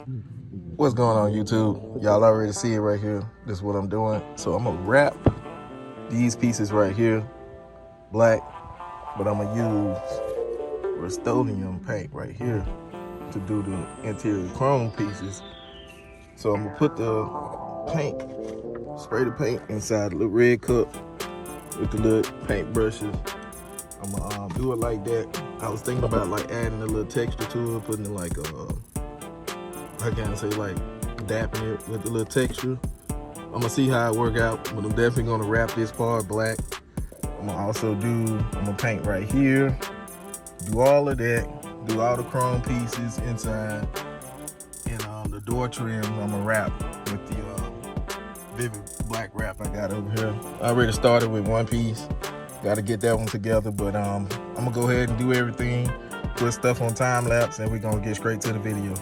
What's going on, YouTube? Y'all already see it right here. This is what I'm doing. So I'm gonna wrap these pieces right here black, but I'm gonna use Rustoleum paint right here to do the interior chrome pieces. So I'm gonna put the paint, spray the paint inside the little red cup with the little paint brushes. I'm gonna do it like that. I was thinking about like adding a little texture to it, putting it like I can't say like dapping it with a little texture. I'm gonna see how it work out, but I'm definitely gonna wrap this part black. I'm gonna paint right here, do all of that, do all the chrome pieces inside, and the door trim I'm gonna wrap with the vivid black wrap I got over here. I already started with one piece, gotta get that one together, but I'm gonna go ahead and do everything, put stuff on time lapse, and we're gonna get straight to the video.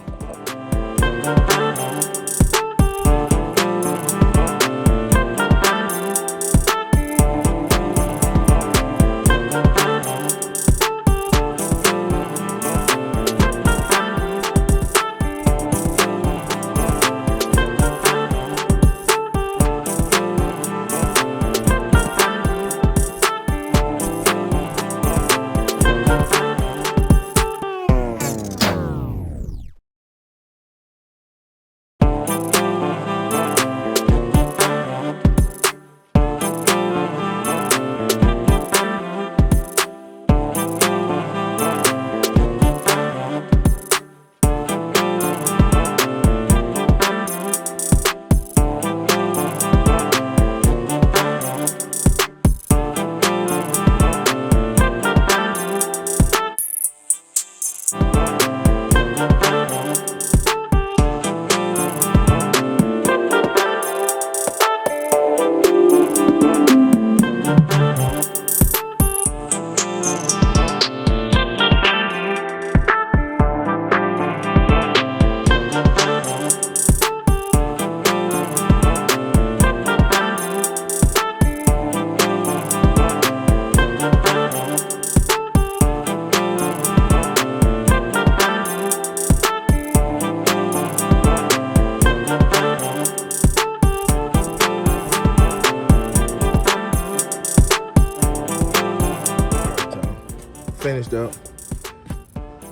Finished up,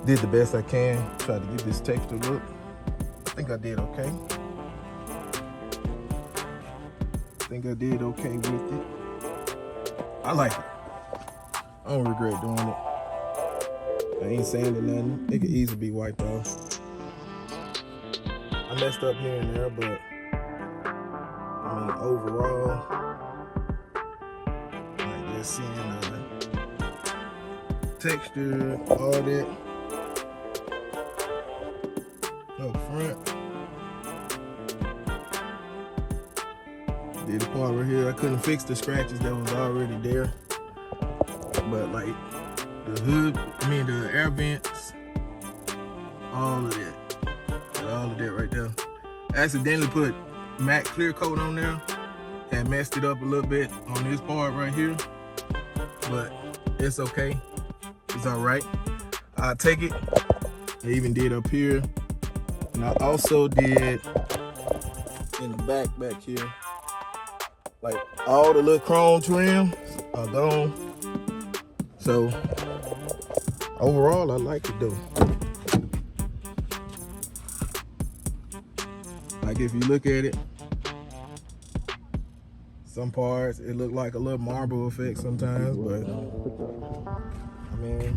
did the best I can, tried to get this texture look. I think I did okay. With it. I like it. I don't regret doing it. I ain't sanded nothing. It could easily be wiped off. I messed up here and there, but I mean overall, like just seeing texture, all that up front. Did the part right here. I couldn't fix the scratches that was already there, but like the hood, the air vents, all of that right there. I accidentally put matte clear coat on there, had messed it up a little bit on this part right here, but it's okay. It's all right. I'll take it. I even did up here, and I also did in the back here. Like all the little chrome trims are gone. So overall, I like it though. Like if you look at it, some parts it look like a little marble effect sometimes, but I mean,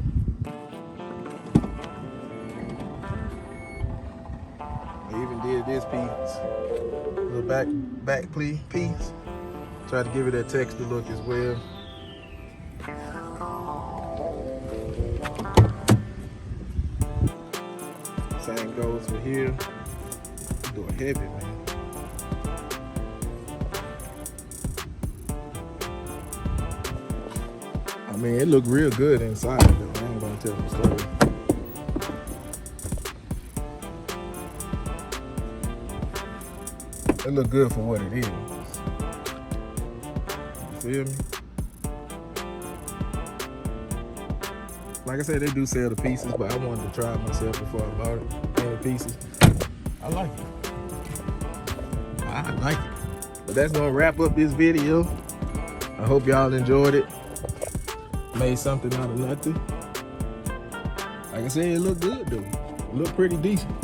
I even did this piece, little back piece. Try to give it that texture look as well. Same goes for here. Do it heavy, man. I mean, it looked real good inside though. I ain't gonna tell the story. It looked good for what it is. Feel me? Like I said, they do sell the pieces, but I wanted to try it myself before I bought it. And the pieces. I like it. I like it. But that's gonna wrap up this video. I hope y'all enjoyed it. Made something out of nothing. Like I said, it looked good though. It looked pretty decent.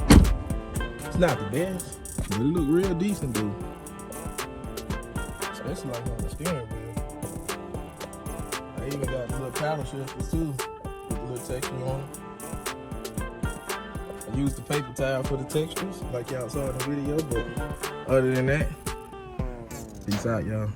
It's not the best, but it looked real decent though. Especially like on the steering wheel. I even got the little paddle shifters too, with a little texture on it. I used the paper towel for the textures, like y'all saw in the video, but other than that, peace out, y'all.